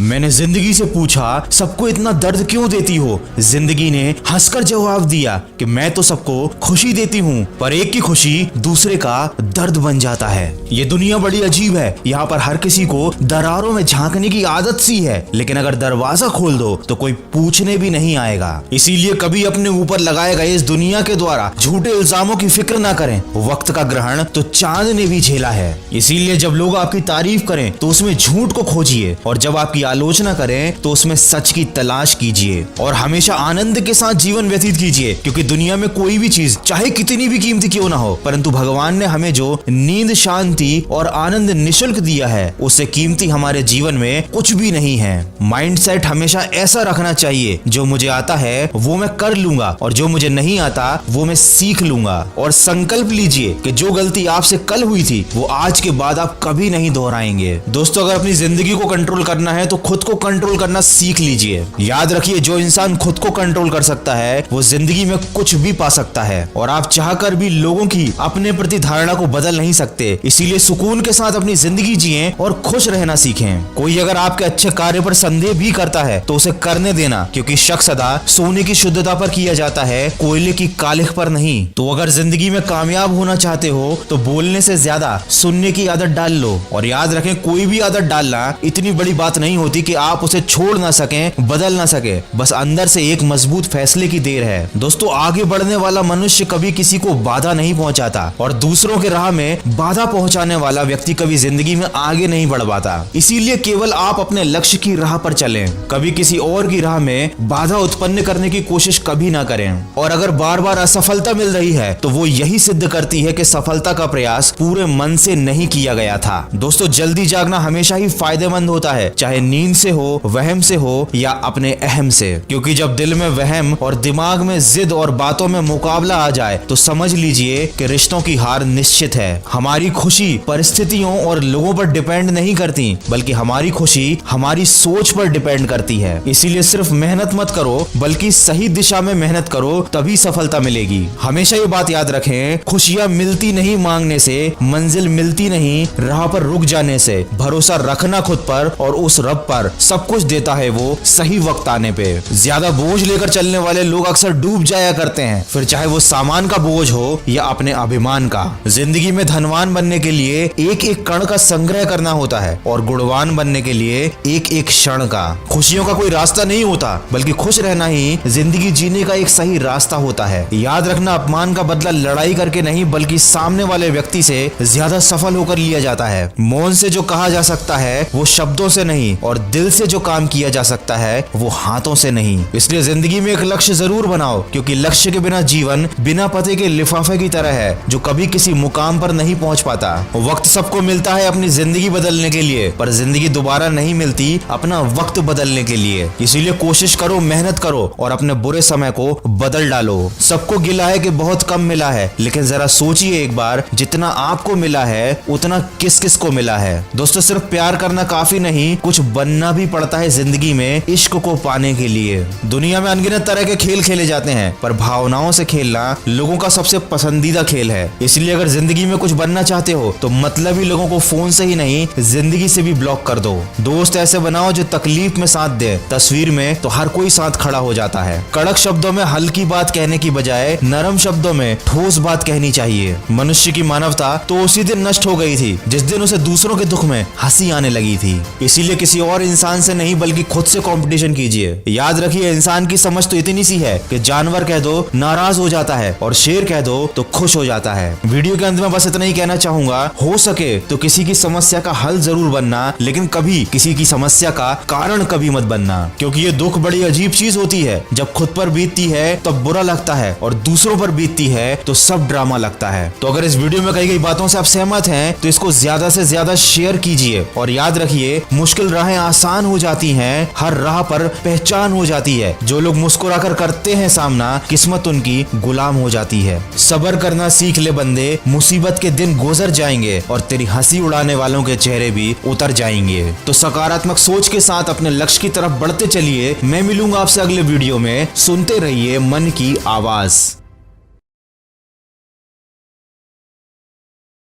मैंने जिंदगी से पूछा, सबको इतना दर्द क्यों देती हो? जिंदगी ने हंसकर जवाब दिया कि मैं तो सबको खुशी देती हूँ, पर एक की खुशी दूसरे का दर्द बन जाता है। ये दुनिया बड़ी अजीब है। यहाँ पर हर किसी को दरारों में झांकने की आदत सी है, लेकिन अगर दरवाजा खोल दो तो कोई पूछने भी नहीं आएगा। इसीलिए कभी अपने ऊपर लगाए गए इस दुनिया के द्वारा झूठे इल्जामों की फिक्र ना करें। वक्त का ग्रहण तो चांद ने भी झेला है। इसीलिए जब लोग आपकी तारीफ करें तो उसमें झूठ को खोजिए, और जब आपकी आलोचना करें तो उसमें सच की तलाश कीजिए। और हमेशा आनंद के साथ जीवन व्यतीत कीजिए, क्योंकि दुनिया में कोई भी चीज चाहे कितनी भी कीमती क्यों ना हो, परंतु भगवान ने हमें जो नींद, शांति और आनंद निःशुल्क दिया है, उससे कीमती हमारे जीवन में कुछ भी नहीं है। माइंडसेट हमेशा ऐसा रखना चाहिए, जो मुझे आता है वो मैं कर लूंगा, और जो मुझे नहीं आता वो मैं सीख लूंगा। और संकल्प लीजिए कि जो गलती आपसे कल हुई थी वो आज के बाद आप कभी नहीं दोहराएंगे। दोस्तों, अगर अपनी जिंदगी को कंट्रोल करना है तो खुद को कंट्रोल करना सीख लीजिए। याद रखिए, जो इंसान खुद को कंट्रोल कर सकता है वो जिंदगी में कुछ भी पा सकता है, और आप चाहकर भी लोगों की अपने प्रति धारणा को बदल नहीं सकते। इसीलिए सुकून के साथ अपनी जिंदगी जिएं और खुश रहना सीखें। कोई अगर आपके अच्छे कार्य पर संदेह भी करता है तो उसे करने देना, क्योंकि शक सदा सोने की शुद्धता पर किया जाता है, कोयले की कालिख पर नहीं। तो अगर जिंदगी में कामयाब होना चाहते हो तो बोलने से ज्यादा सुनने की आदत डाल लो। और याद रखें, कोई भी आदत डालना इतनी बड़ी बात नहीं होती कि आप उसे छोड़ ना सकें, बदल ना सके। बस अंदर से एक मजबूत फैसले की देर है। दोस्तों, आगे बढ़ने वाला मनुष्य कभी किसी को बाधा नहीं पहुंचाता, और दूसरों के राह में बाधा पहुंचाने वाला व्यक्ति कभी जिंदगी में आगे नहीं बढ़ पाता। इसीलिए केवल आप अपने लक्ष्य की राह पर चलें, कभी किसी और की राह में बाधा उत्पन्न करने की कोशिश कभी ना करें। और अगर बार बार असफलता मिल रही है तो वो यही सिद्ध करती है कि सफलता का प्रयास पूरे मन से नहीं किया गया था। दोस्तों, जल्दी जागना हमेशा ही फायदेमंद होता है, चाहे नींद से हो, वहम से हो या अपने अहम से। क्योंकि जब दिल में वहम और दिमाग में जिद और बातों में मुकाबला आ जाए तो समझ लीजिए कि रिश्तों की हार निश्चित है। हमारी खुशी परिस्थितियों और लोगों पर डिपेंड नहीं करती, बल्कि हमारी खुशी हमारी सोच पर डिपेंड करती है। इसीलिए सिर्फ मेहनत मत करो, बल्कि सही दिशा में मेहनत करो, तभी सफलता मिलेगी। हमेशा ये बात याद रखें, खुशियां मिलती नहीं मांगने से, मंजिल मिलती नहीं राह पर रुक जाने से। भरोसा रखना खुद पर, और उस रब पर सब कुछ देता है वो सही वक्त आने पे। ज्यादा बोझ लेकर चलने वाले लोग अक्सर डूब जाया करते हैं, फिर चाहे वो सामान का बोझ हो या अपने अभिमान का। जिंदगी में धनवान बनने के लिए एक एक कण का संग्रह करना होता है, और गुणवान बनने के लिए एक एक क्षण का। खुशियों का कोई रास्ता नहीं होता, बल्कि खुश रहना ही जिंदगी जीने का एक सही रास्ता होता है। याद रखना, अपमान का बदला लड़ाई करके नहीं, बल्कि सामने वाले व्यक्ति से ज्यादा सफल होकर लिया जाता है। मौन से जो कहा जा सकता है वो शब्दों से नहीं, और दिल से जो काम किया जा सकता है वो हाथों से नहीं। इसलिए जिंदगी में एक लक्ष्य जरूर बनाओ, क्योंकि लक्ष्य के बिना जीवन बिना पते के लिफाफे की तरह है, जो कभी किसी मुकाम पर नहीं पहुंच पाता। वक्त सबको मिलता है अपनी जिंदगी बदलने के लिए, पर जिंदगी दोबारा नहीं मिलती अपना वक्त बदलने के लिए। इसीलिए कोशिश करो, मेहनत करो, और अपने बुरे समय को बदल डालो। सबको गिला है कि बहुत कम मिला है, लेकिन जरा सोचिए एक बार, जितना आपको मिला है उतना किस किस को मिला है। दोस्तों, सिर्फ प्यार करना काफी नहीं, कुछ बनना भी पड़ता है जिंदगी में इश्क को पाने के लिए। दुनिया में अनगिनत तरह के खेल खेले जाते हैं, पर भावनाओं से खेलना लोगों का सबसे पसंदीदा खेल है। इसलिए अगर जिंदगी में कुछ बनना चाहते हो तो मतलबी लोगों को फोन से ही नहीं, जिंदगी से भी ब्लॉक कर दो। दोस्त ऐसे बनाओ जो तकलीफ में साथ दे, तस्वीर में तो हर कोई साथ खड़ा हो जाता है। कड़क शब्दों में हल्की बात कहने की बजाय नरम शब्दों में ठोस बात कहनी चाहिए। मनुष्य की मानवता तो उसी दिन नष्ट हो गई थी जिस दिन उसे दूसरों के दुख में हंसी आने लगी थी। इसीलिए किसी और इंसान से नहीं, बल्कि खुद से कंपटीशन कीजिए। याद रखिए, इंसान की समझ तो इतनी सी है कि जानवर कह दो नाराज हो जाता है, और शेर कह दो तो खुश हो जाता है। वीडियो के अंत में बस इतना ही कहना चाहूंगा, हो सके तो किसी की समस्या का हल जरूर बनना, लेकिन कभी किसी की समस्या का कारण कभी मत बनना। क्योंकि ये दुख बड़ी अजीब चीज होती है, जब खुद पर बीतती है तब बुरा लगता है, और दूसरों पर बीतती है तो सब ड्रामा लगता है। तो अगर इस वीडियो में कही गई बातों से आप सहमत हैं तो इसको ज्यादा से ज्यादा शेयर कीजिए। और याद रखिए, मुश्किल राहें आसान हो जाती हैं, हर राह पर पहचान हो जाती है। जो लोग मुस्कुराकर करते हैं सामना, किस्मत उनकी गुलाम हो जाती है। सब्र करना सीख ले बंदे, मुसीबत के दिन गुजर जाएंगे, और तेरी हंसी उड़ाने वालों के चेहरे भी उतर जाएंगे। तो सकारात्मक सोच के साथ अपने लक्ष्य की तरफ बढ़ते चलिए। मैं मिलूंगा आपसे अगले वीडियो में। सुनते रहिए मन की आवाज।